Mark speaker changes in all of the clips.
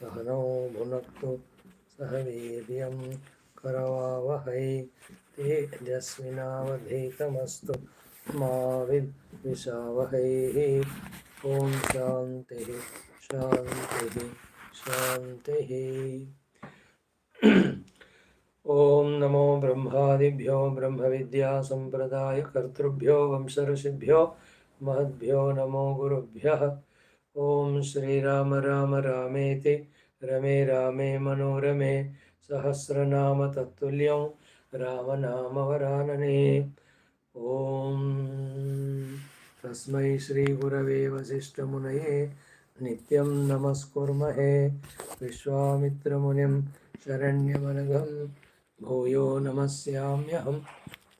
Speaker 1: सहनौ भुनक्तु सह वीर्यं करवावहै तेजस्विनावधीतमस्तु मा विद्विषावहै। ॐ शान्तिः शान्तिः शान्तिः। ॐ नमो ब्रह्मादिभ्यो ब्रह्मविद्या सम्प्रदायकर्तृभ्यो वंशऋषिभ्यो महद्भ्यो नमो गुरुभ्यः। ॐ श्रीराम राम रामेति रमे रामे मनोरमे सहस्रनाम तत्तुल्यं रामनामवरानने। ॐ तस्मै श्रीगुरवे वसिष्ठमुनये नित्यं नमस्कुर्महे। विश्वामित्रमुनिं शरण्यमनघं भूयो नमस्याम्यहं।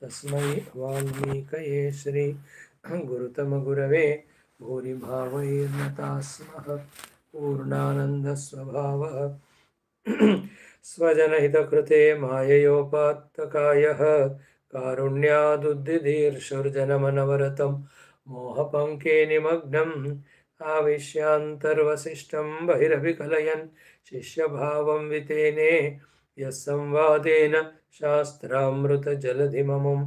Speaker 1: तस्मै वाल्मीकये श्री गुरुतमगुरवे भूरिभावैर्नताः स्मः। पूर्णानन्दस्वभावः स्वजनहितकृते माययोपात्तकायः कारुण्यादुद्दिधीर्षुर्जनमनवरतं मोहपङ्के निमग्नम् आविश्यान्तर्वसिष्ठं बहिरभिकलयन् शिष्यभावं वितेने यः संवादेन शास्त्रामृतजलधिममुं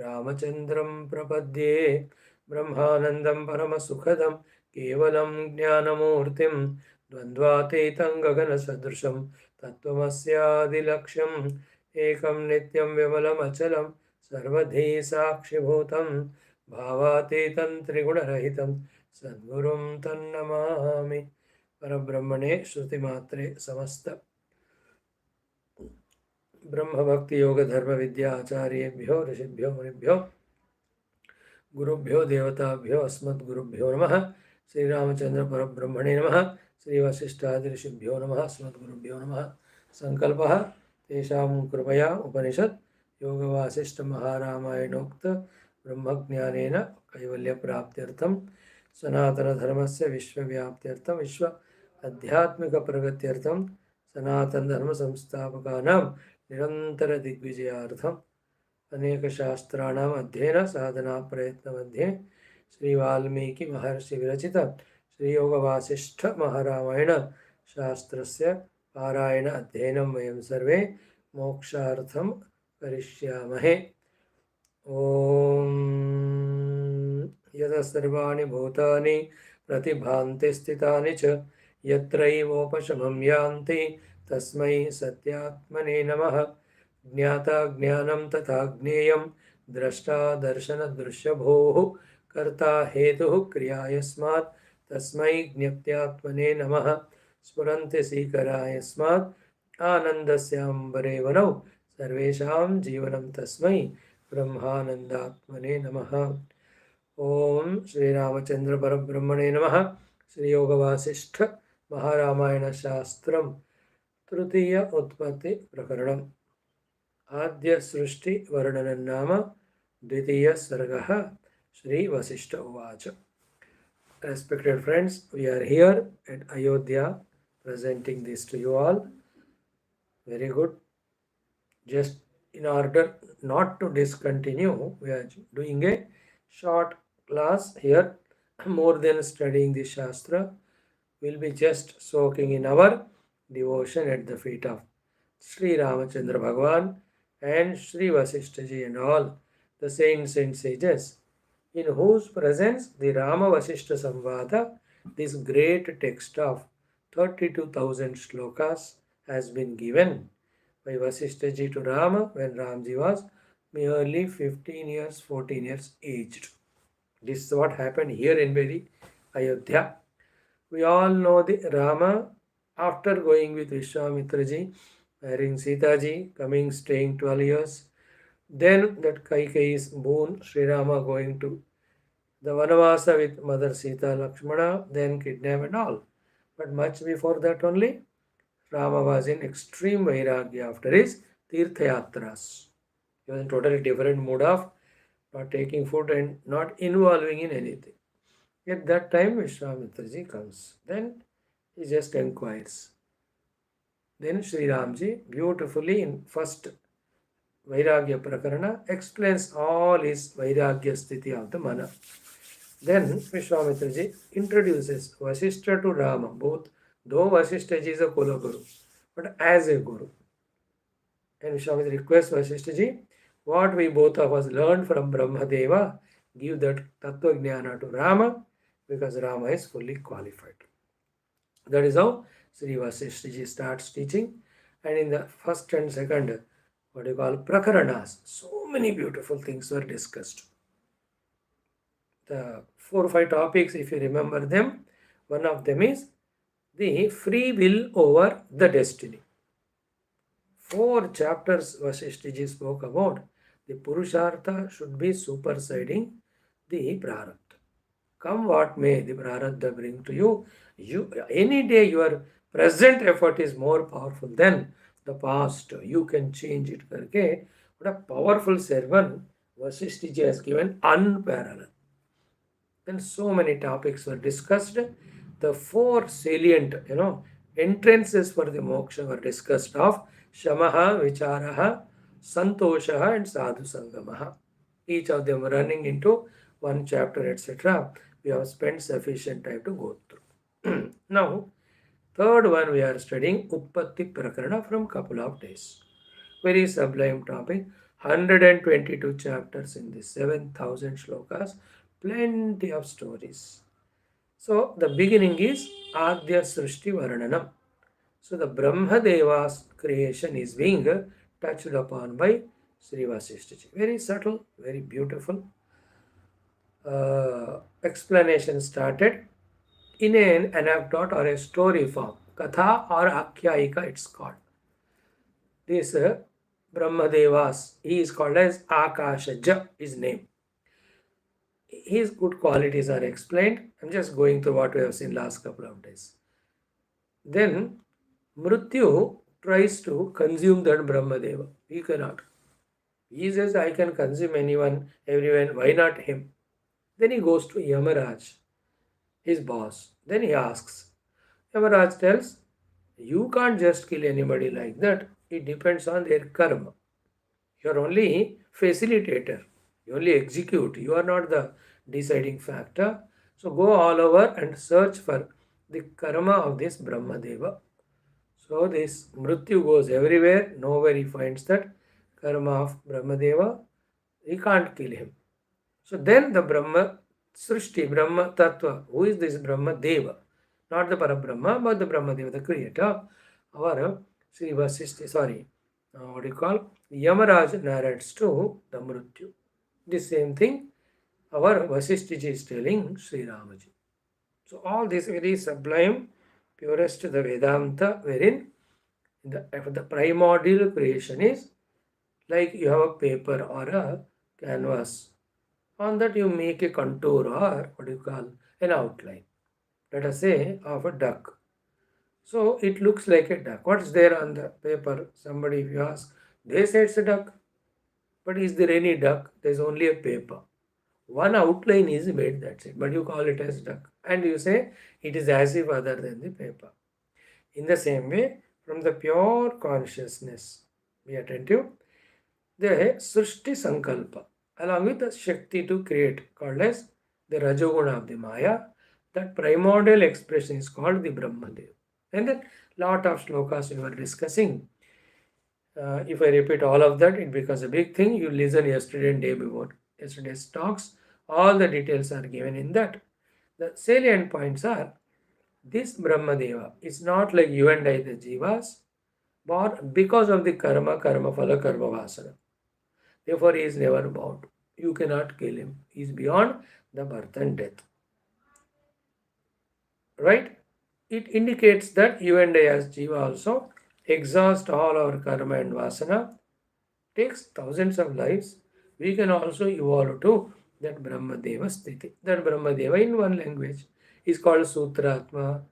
Speaker 1: रामचन्द्रं प्रपद्ये। ब्रह्मानन्दं परमसुखदं केवलं ज्ञानमूर्तिं द्वन्द्वातीतं गगनसदृशं तत्त्वमस्यादिलक्ष्यम् एकं नित्यं विमलमचलं सर्वधी साक्षिभूतं भावातीतं त्रिगुणरहितं सद्गुरुं तन्नमामि। परब्रह्मणे श्रुतिमात्रे समस्त ब्रह्मभक्ति योग धर्म विद्या आचार्येभ्यो ऋषिभ्यो मुनिभ्यो गुरुभ्यो देवताभ्यो अस्मद्गुरुभ्यो नमः। श्रीरामचंद्र परब्रह्मणे नमः। श्री वशिष्ठादि ऋषिभ्यो नमः। अस्मद्गुरुभ्यो नमः। संकल्पः तेषां कृपया उपनिषत् योग वासिष्ठ महारामायणोक्त ब्रह्मज्ञानेन कैवल्यप्राप्त्यर्थं सनातनधर्मस्य विश्वव्याप्त्यर्थं विश्व आध्यात्मिक प्रगत्यर्थं सनातनधर्मसंस्थापकानां निरन्तरदिग्विजयार्थं अनेक शास्त्राणाम् अध्ययन साधना प्रयत्न मध्ये श्री वाल्मीकि महर्षि विरचित श्री योग वासिष्ठ महारामायण शास्त्रस्य पारायण अध्ययनं वयं सर्वे मोक्षार्थं करिष्यामहे। ॐ यतः सर्वाणि भूतानि प्रतिभान्ति स्थितानि च यत्रैवोपशमं यान्ति तस्मै सत्यात्मने नमः। ज्ञाता ज्ञानं तथा ज्ञेयं द्रष्टा दर्शनदृश्यभूः कर्ता हेतुः क्रिया यस्मात् तस्मै ज्ञप्त्यात्मने नमः। स्फुरन्ति सीकरा यस्मात् आनन्दस्याम्बरेवनौ सर्वेषां जीवनं तस्मै ब्रह्मानन्दात्मने नमः। ॐ श्रीरामचन्द्र परब्रह्मणे नमः। श्रीयोग वासिष्ठ महारामायण शास्त्रं तृतीय उत्पत्ति प्रकरणम् आद्य सृष्टि वर्णनं नाम द्वितीय सर्गः। श्री वशिष्ठ उवाच। Respected friends, we are here at Ayodhya presenting this to you all. Very good. Just in order not to discontinue, we are doing a short class here. More than studying the Shastra, we'll be just soaking in our devotion at the feet of Sri Ramachandra Bhagavan and Sri Vaashishtha ji and all the saints and sages, in whose presence the Rama Vaashishtha Samvada, this great text of 32,000 shlokas, has been given by Vaashishtha ji to Rama when Ramji was merely 15 years, 14 years aged. This is what happened here in very Ayodhya. We all know the Rama, after going with Vishwamitra ji, marrying Sita ji, coming, staying 12 years. Then that Kaikeyi's boon, Sri Rama going to the Vanavasa with Mother Sita Lakshmana, then kidnap and all. But much before that only, Rama was in extreme Vairagya after his Tirtha Yatras. He was in totally different mood of not taking food and not involving in anything. At that time, Vishwamitra ji comes. Then he just inquires. Then Sri Ramji beautifully in first Vairagya Prakarana explains all his Vairagya Sthiti of the Mana. Then Vishwamitra ji introduces Vaashishtha to Rama, both though Vaashishtha ji is a Kula Guru, but as a Guru. And Swami requests Vaashishtha ji, what we both of us learned from Brahmadeva, give that Tattva Jnana to Rama, because Rama is fully qualified. That is how Sri Vaashishtha ji starts teaching. And in the first and second, what you call Prakaranas, so many beautiful things were discussed. The 4 or 5 topics, if you remember them, one of them is the free will over the destiny. 4 chapters Vaashishtha ji spoke about. The Purushartha should be superseding the Prarabdha. Come what may, the Prarabdha bring to you. Any day your present effort is more powerful than the past. You can change it. Karke, what a powerful sermon Vaashishtha ji has given, unparalleled. Then so many topics were discussed. The 4 salient, entrances for the moksha were discussed of Shamaha, Vicharaha, Santoshaha and Sadhu Sangamaha. Each of them running into one chapter, etc. We have spent sufficient time to go through. Now, third one we are studying Utpatthi Prakarana from couple of days. Very sublime topic. 122 chapters in the 7,000 shlokas. Plenty of stories. So the beginning is Adya Srishti Varnanam. So the Brahmadeva's creation is being touched upon by Sri Vaashishtha ji. Very subtle, very beautiful explanation started in an anecdote or a story form. Katha or Akhyayika it's called. This Brahmadevas, he is called as Akashaja, his name. His good qualities are explained. I'm just going through what we have seen last couple of days. Then Mrityu tries to consume that Brahmadeva. He cannot. He says, I can consume anyone, everyone, why not him? Then he goes to Yamaraj, his boss. Then he asks. Yamaraj tells, you can't just kill anybody like that. It depends on their karma. You are only facilitator. You only execute. You are not the deciding factor. So go all over and search for the karma of this Brahmadeva. So this Mrityu goes everywhere. Nowhere he finds that karma of Brahmadeva. He can't kill him. So then the Brahma Srishti, Brahma Tattva, who is this Brahmadeva? Not the Parabrahma, but the Brahmadeva, the creator. Our Sri Vaashishtha, Yamaraj narrates to the Mrityu. The same thing our Vaashishtha ji is telling Sri Ramaji. So all this very sublime, purest the Vedanta, wherein the primordial creation is like you have a paper or a canvas. On that you make a contour or an outline. Let us say of a duck. So it looks like a duck. What's there on the paper? Somebody, if you ask, they say it's a duck. But is there any duck? There's only a paper. One outline is made, that's it. But you call it as duck. And you say it is as if other than the paper. In the same way, from the pure consciousness, be attentive, the Srishti Sankalpa, along with the Shakti to create, called as the Rajoguna of the Maya, that primordial expression is called the Brahmadev. And then lot of shlokas we were discussing. If I repeat all of that, it becomes a big thing. You listen yesterday and day before. Yesterday's talks, all the details are given in that. The salient points are, this Brahmadeva is not like you and I, the jivas, but because of the karma phala, karma vasana. Therefore, he is never bound. You cannot kill him. He is beyond the birth and death. Right? It indicates that you and I as jiva also exhaust all our karma and vasana. Takes thousands of lives. We can also evolve to that Brahmadeva sthiti. That Brahmadeva in one language is called Sutratma.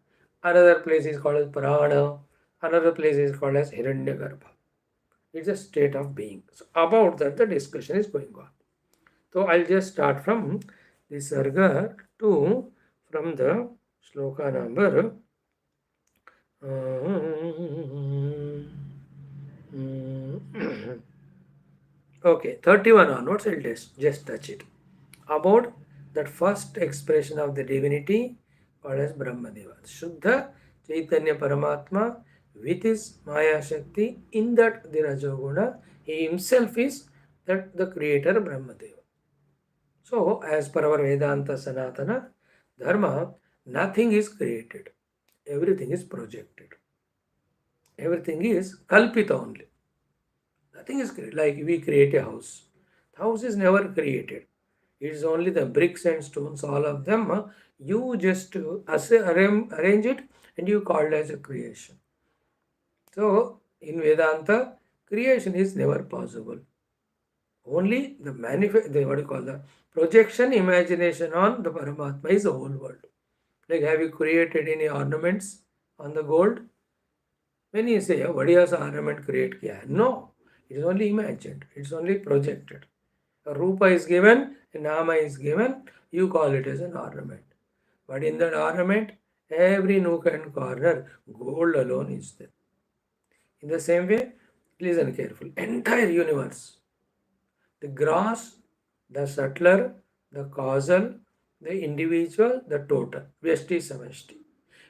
Speaker 1: Another place is called as Prana. Another place is called as Hiranyagarbha. It's a state of being. So about that the discussion is going on. So I'll just start from the Sarga to from the shloka number okay, 31 onwards, I'll just touch it. About that first expression of the divinity called as Brahmadeva. Shuddha Chaitanya Paramatma with his Maya Shakti, in that the Rajoguna, he himself is that the creator Brahmadeva. So, as per our Vedanta Sanatana Dharma, nothing is created, everything is projected. Everything is kalpita only. Nothing is created. Like we create a house. The house is never created. It is only the bricks and stones, all of them. You just arrange it and you call it as a creation. So, in Vedanta, creation is never possible. Only the what you call the projection, imagination on the Paramatma is the whole world. Like, have you created any ornaments on the gold? When you say, what is ornament create kiya? No, it is only imagined, it is only projected. A rupa is given, a nama is given, you call it as an ornament. But in that ornament, every nook and corner, gold alone is there. In the same way, listen carefully, entire universe, the gross, the subtler, the causal, the individual, the total, Vyashti Samashti,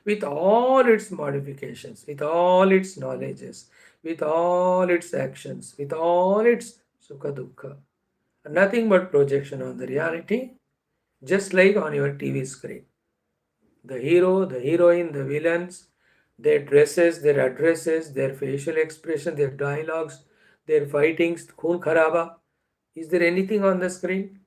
Speaker 1: with all its modifications, with all its knowledges, with all its actions, with all its sukha dukkha, nothing but projection on the reality, just like on your TV screen. The hero, the heroine, the villains, their dresses, their addresses, their facial expression, their dialogues, their fightings, khun kharaba. Is there anything on the screen?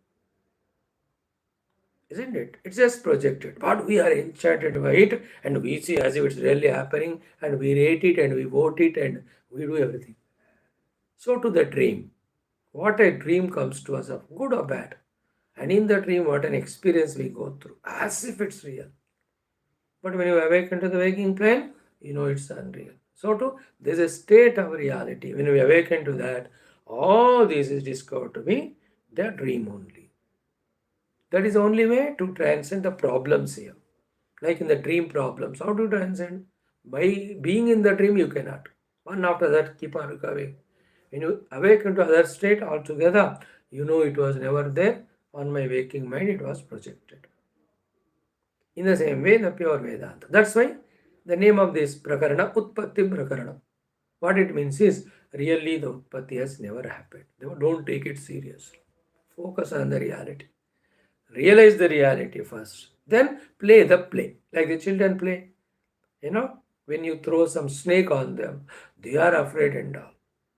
Speaker 1: Isn't it? It's just projected. But we are enchanted by it and we see as if it's really happening and we rate it and we vote it and we do everything. So to the dream. What a dream comes to us of good or bad. And in the dream, what an experience we go through, as if it's real. But when you awaken to the waking plane, you know it's unreal. So too, there's a state of reality. When we awaken to that, all this is discovered to be the dream only. That is the only way to transcend the problems here. Like in the dream problems, how do you transcend? By being in the dream, you cannot. One after that, keep on recovering. When you awaken to other state altogether, you know it was never there. On my waking mind, it was projected. In the same way, the pure Vedanta. That's why the name of this Prakarana, Utpatthi Prakaranam. What it means is, really the Utpatti has never happened. Don't take it seriously. Focus on the reality. Realize the reality first. Then play the play. Like the children play. When you throw some snake on them, they are afraid and all.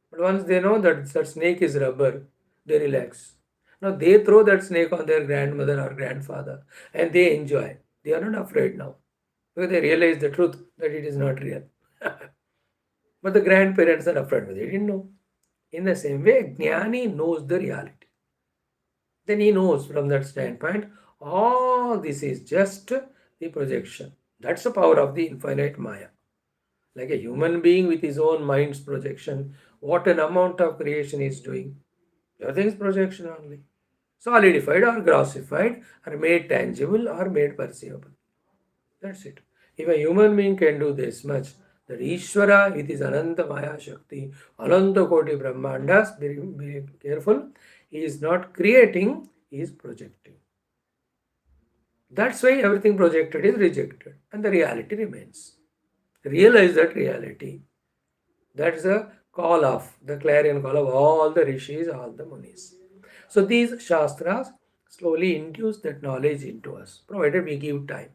Speaker 1: But once they know that snake is rubber, they relax. Now they throw that snake on their grandmother or grandfather and they enjoy. They are not afraid now because they realize the truth that it is not real. But the grandparents are afraid, but they didn't know. In the same way, Jnani knows the reality. Then he knows from that standpoint, all this is just the projection. That's the power of the infinite Maya. Like a human being with his own mind's projection, what an amount of creation is doing. Everything is projection only. Solidified or grossified, or made tangible or made perceivable. That's it. If a human being can do this much, that Ishvara with his Ananta Maya Shakti, Ananta Koti Brahmandas, be careful, he is not creating, he is projecting. That's why everything projected is rejected and the reality remains. Realize that reality. That's the call of, the clarion call of all the rishis, all the munis. So these shastras slowly induce that knowledge into us, provided we give time.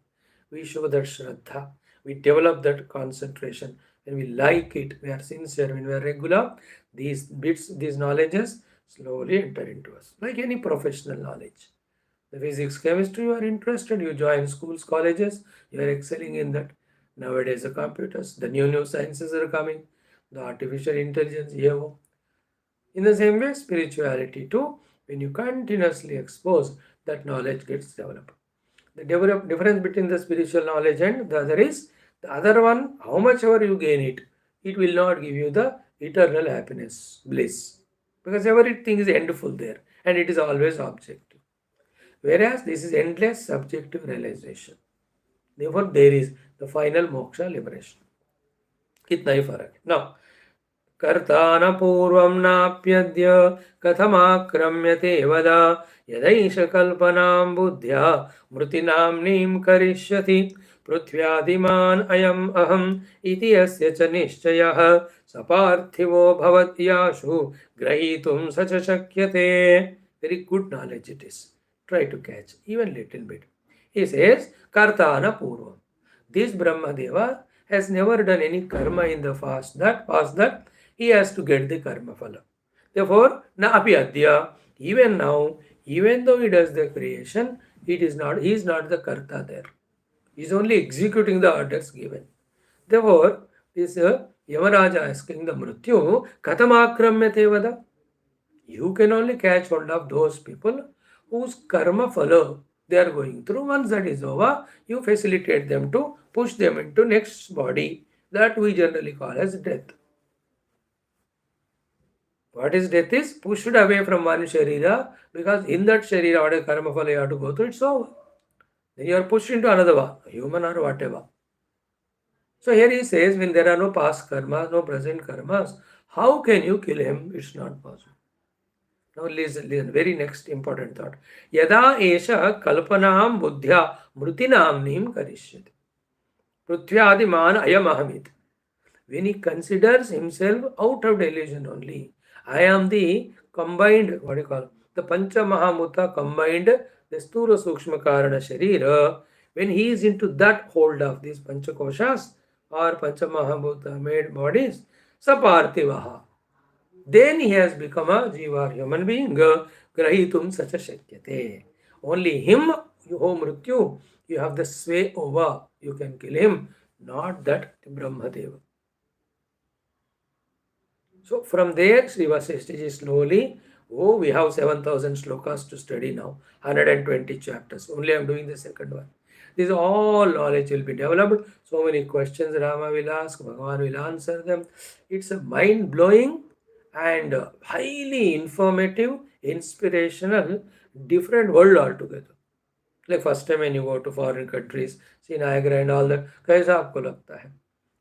Speaker 1: We show that shraddha, we develop that concentration. When we like it, we are sincere, when we are regular, these bits, these knowledges slowly enter into us, like any professional knowledge. The physics, chemistry, you are interested, you join schools, colleges, you are excelling in that. Nowadays, the computers, the new sciences are coming, the artificial intelligence, EO. In the same way, spirituality too, when you continuously expose, that knowledge gets developed. The difference between the spiritual knowledge and the other is, the other one, how much ever you gain it, it will not give you the eternal happiness, bliss. Because everything is endful there and it is always objective. Whereas this is endless subjective realization. Therefore, there is the final moksha liberation. कितना ही फर्क है. Now, कर्ता न पूर्वं नाप्यद्य कथमाक्रम्यते वद यदैष कल्पनां बुद्ध्या मृतिनाम्नीं करिष्यति पृथ्व्यादिमान् अयम् अहम् इति यस्य च निश्चयः स पार्थिवो भवत्याशु ग्रहीतुं स च शक्यते. Very good knowledge it is. Try to catch even little bit. He says, Kartana Purvam. This Brahmadeva has never done any karma in the past that he has to get the karma phala. Therefore, na api adya, even now, even though he does the creation, he is not the karta there. He is only executing the orders given. Therefore, this Yamaraja asking the Mrityu, Katamakramyate vada? You can only catch hold of those people whose karma follow they are going through. Once that is over, you facilitate them to push them into next body that we generally call as death. What is death is pushed away from one sharira, because in that sharira what a karma follow you have to go through, it's over. Then you are pushed into another one, human or whatever. So here he says, when there are no past karmas, no present karmas, how can you kill him? It's not possible. Now listen, very next important thought. Yada esha kalpanam buddhya mrutinamnim karishyati. Prithvyadiman ayamahamit. When he considers himself out of delusion only, I am the combined, what do you call, the Pancha Mahamuta combined, the Sthula Sukshma Karana Sharira, when he is into that hold of these Pancha Koshas or Pancha Mahamuta made bodies, Saparthivaha. Then he has become a jiva, human being, grahitum sacha shakyate. Only him, O Mrityu, you have the sway over, you can kill him, not that Brahmadeva. So from there, Sri Vaashishtha slowly, we have 7,000 slokas to study now, 120 chapters. Only I am doing the second one. This all knowledge will be developed. So many questions Rama will ask, Bhagavan will answer them. It's a mind-blowing and highly informative, inspirational, different world altogether. Like first time when you go to foreign countries, see Niagara and all that, कैसा आपको लगता है?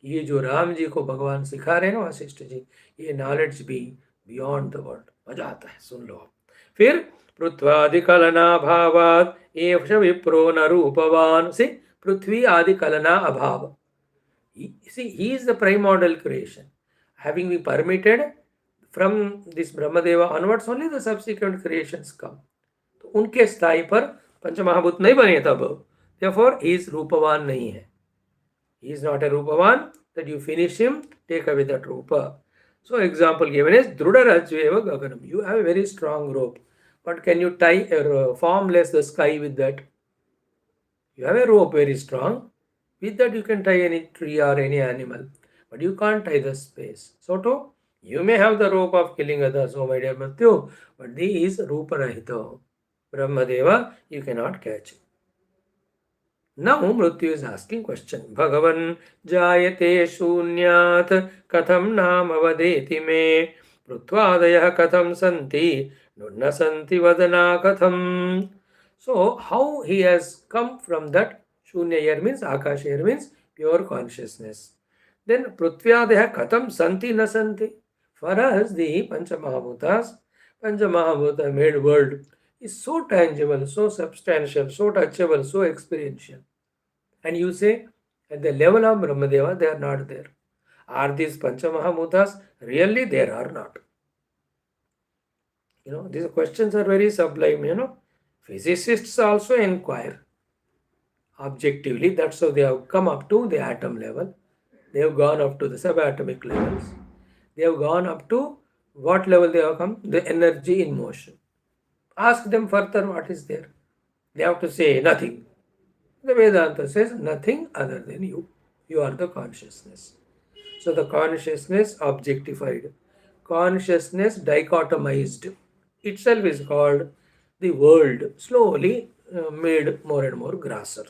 Speaker 1: ये जो राम जी को भगवान सिखा रहे हैं ना वशिष्ठ जी, ये नॉलेज भी बियॉन्ड द वर्ल्ड, मजा आता है, सुन लो आप. फिर पृथ्वादि कलना भावात एष विप्रो न रूपवान. से पृथ्वी आदि कलना अभाव. See, he is the primordial creation. Having been permitted from this Brahmadeva onwards, only the subsequent creations come. तो उनके स्थाई पर पंचमहाभूत नहीं बने तब. Therefore, he is रूपवान नहीं है. He is not a Rupavan, that you finish him, take away that Rupa. So example given is Drudarajveva Gaganam. You have a very strong rope, but can you tie a formless the sky with that? You have a rope very strong. With that you can tie any tree or any animal, but you can't tie the space. So too, you may have the rope of killing others, oh my dear Mrityu, but this is Rupa Rahito. Brahmadeva, you cannot catch. Now Mrityu is asking question. Bhagavan jayate shunyat katham nam avadeti me prutvadayah katham santi nunna santi vadana katham. So how he has come from that shunya here means akash here means pure consciousness. Then prutvadayah katham santi na santi. For us the Panchamahabhuta made world is so tangible, so substantial, so touchable, so experiential. And you say, at the level of Brahmadeva, they are not there. Are these Panchamahabhutas really there or not? These questions are very sublime, Physicists also inquire objectively. That's how they have come up to the atom level. They have gone up to the subatomic levels. They have gone up to what level they have come? The energy in motion. Ask them further what is there. They have to say nothing. The Vedanta says nothing other than you. You are the consciousness. So the consciousness objectified, consciousness dichotomized itself is called the world, slowly made more and more grosser.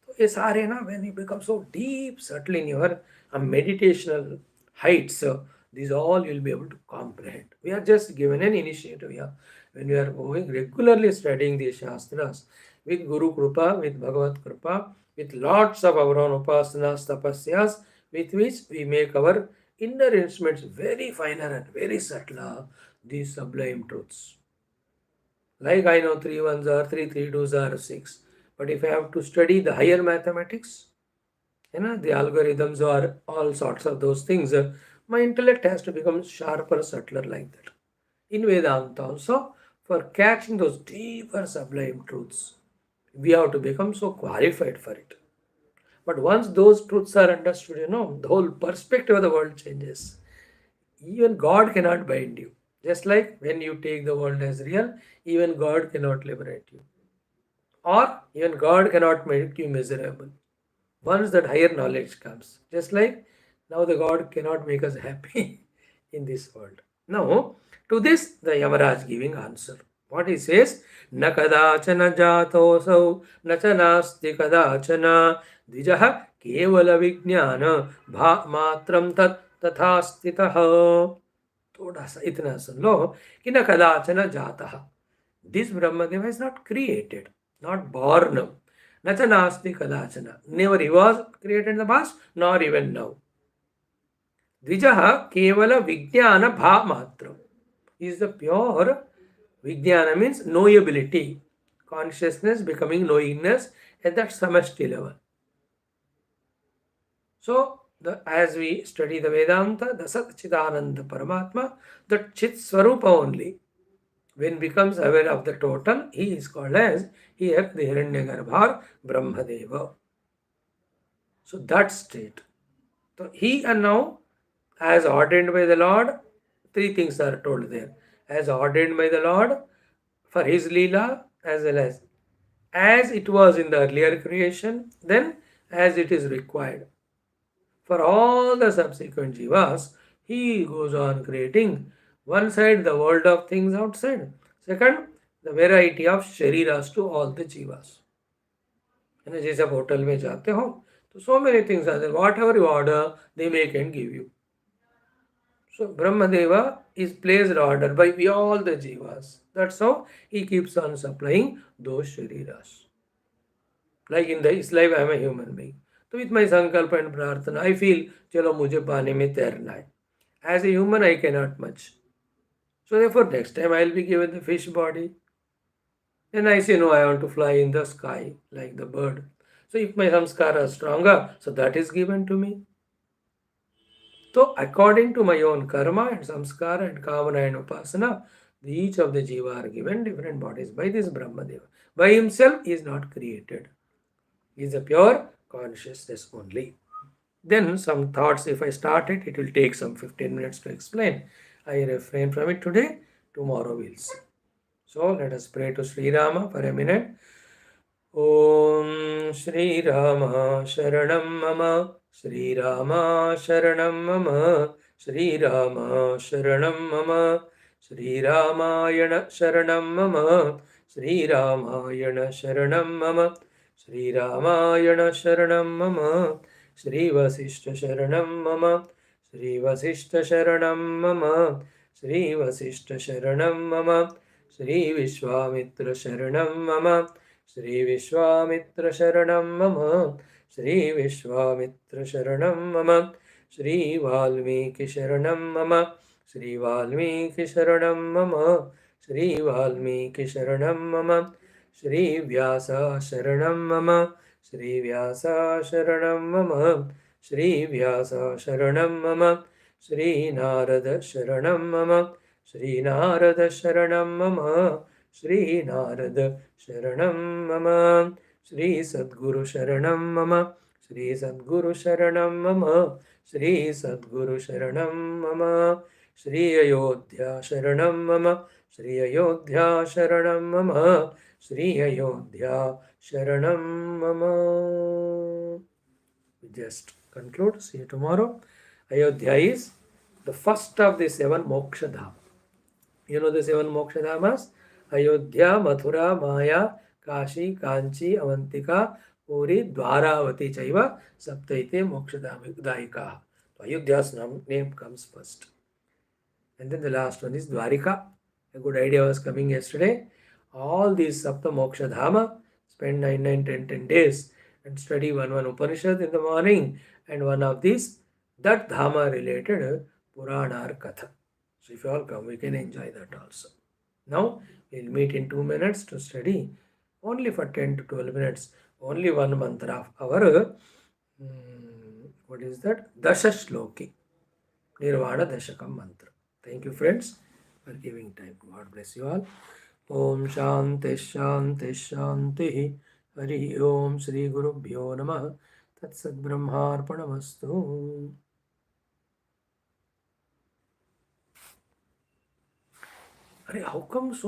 Speaker 1: So ये सारे ना, when you become so deep, subtle in your meditational heights, these all you will be able to comprehend. We are just given an initiative here. When we are going regularly studying these Shastras, with Guru Kripa, with Bhagavad Kripa, with lots of our own upasanas, tapasyas, with which we make our inner instruments very finer and very subtler, these sublime truths. Like I know 3 1s are 3 3 2s are 6. But if I have to study the higher mathematics, The algorithms or all sorts of those things. My intellect has to become sharper, subtler like that. In Vedanta also, for catching those deeper sublime truths, we have to become so qualified for it. But once those truths are understood, the whole perspective of the world changes. Even God cannot bind you. Just like when you take the world as real, even God cannot liberate you. Or even God cannot make you miserable. Once that higher knowledge comes, just like now the God cannot make us happy in this world. Now, to this, the Yamaraj giving answer. What he says, na kadachana jatosau, na cha nasti kadachana, dvijaha kevala vijnana, bha matram tat तथा स्थितः थोड़ा सा इतना सुन लो कि न कदाचन जातः this Brahmadev is not created not born न च नास्ति कदाचन never he was created in the past nor even now द्विजः केवल विज्ञान भाव मात्र is the pure vijnana means knowability consciousness becoming knowingness at that samashti level. So as we study the Vedanta, the Sat Chidananda Paramatma, the Chit Swarupa only, when becomes aware of the total, he is called as here the Hiranyagarbha Brahmadeva. So that state. So he and now, as ordained by the Lord, three things are told there. As ordained by the Lord for his Leela, as well as it was in the earlier creation, then as it is required. For all the subsequent jivas, he goes on creating one side the world of things outside, second the variety of shariras to all the jivas. जैसे आप hotel में जाते हो तो so many things are there. Whatever you order, they make and give you. So Brahmadeva is placed order by all the jivas. That's how he keeps on supplying those shariras. Like in this life, I am a human being. So with my sankalpa and prarthana, I feel, chalo mujhe paani mein tairna hai. As a human, I cannot much. So therefore, next time I will be given the fish body. Then I say, no, I want to fly in the sky like the bird. So if my samskara is stronger, so that is given to me. So according to my own karma and samskara and kamana and upasana, each of the jiva are given different bodies by this Brahmadeva. By himself, he is not created. He is a pure consciousness only. Then some thoughts, if I start it, it will take some 15 minutes to explain. I refrain from it today. Tomorrow we'll see. So let us pray to Sri Rama for a minute. Om Sri Rama Sharanam Mama Sri Rama Sharanam Mama Sri Rama Sharanam Mama Sri Ramayana Sharanam Mama Sri Ramayana Sharanam Mama Sri Ramayana Sharanam Mama Sri Vaashishtha Sharanam Mama Sri Vaashishtha Sharanam Mama Sri Vaashishtha Sharanam Mama Sri Vishwamitra Sharanam Mama Sri Vishwamitra Sharanam Mama Sri Vishwamitra Sharanam Mama Sri Valmiki Sharanam Mama Sri Valmiki Sharanam Mama Sri Valmiki Sharanam Mama Sri Vyasa Sharanam Mama Sri Vyasa Sharanam Mama Sri Vyasa Sharanam Mama Sri Narada Sharanam Mama Sri Narada Sharanam Mama Sri Narada Sharanam Mama Sri Sadguru Sharanam Mama Sri Sadguru Sharanam Mama Sri Sadguru Sharanam Mama Sri Ayodhya Sharanam Mama Sri Ayodhya Sharanam Mama Sri Ayodhya Sharanam Mama. We just conclude. See you tomorrow. Ayodhya is the first of the 7 moksha dham. You know the 7 moksha dhamas? Ayodhya, Mathura, Maya, Kashi, Kanchi, Avantika, Puri, Dwaravati Chaiva, Saptaite Mokshadaika. So Ayodhya's name comes first. And then the last one is Dwarika. A good idea was coming yesterday. All these Sapta Moksha Dhama, spend 10 days and study one Upanishad in the morning and one of these, that Dhama related Purana or Katha. So if you all come, we can enjoy that also. Now, we'll meet in 2 minutes to study only for 10 to 12 minutes, only one mantra of our what is that? Dasha Shloki, Nirvana Dashakam Mantra. Thank you, friends, for giving time. God bless you all. Om Shanti Shanti Shanti. Hari Om Shri Guru Bhyo Namah. Tat Sat Brahmarpanamastu. How come so